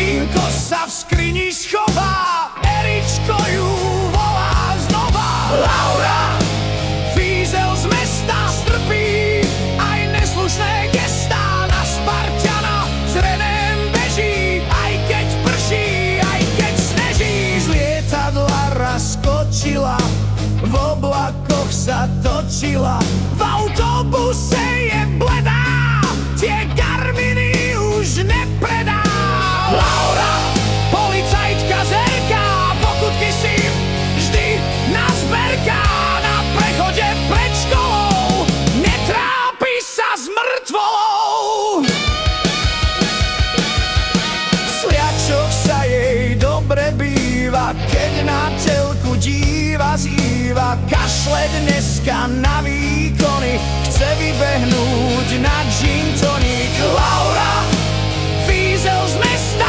Vínko sa v skrini schová, Eričko ju volá znova. Laura, fízel z mesta strpí aj neslušné gestá. Na Spartana s Renem beží, aj keď prší, aj keď sneží. Z lietadla raz skočila, v oblakoch sa točila, v autobuse je bledá, tie Garminy už nepredá. Laura, policajtka zerká, pokutky si vždy nazberká. Na prechode pred školou netrápi sa s mŕtvolou. V sliačoch sa jej dobre býva, keď na telku díva zýva. Kašle dneska na výkony, chce vybehnúť na gin tonic. Laura, fízel z mesta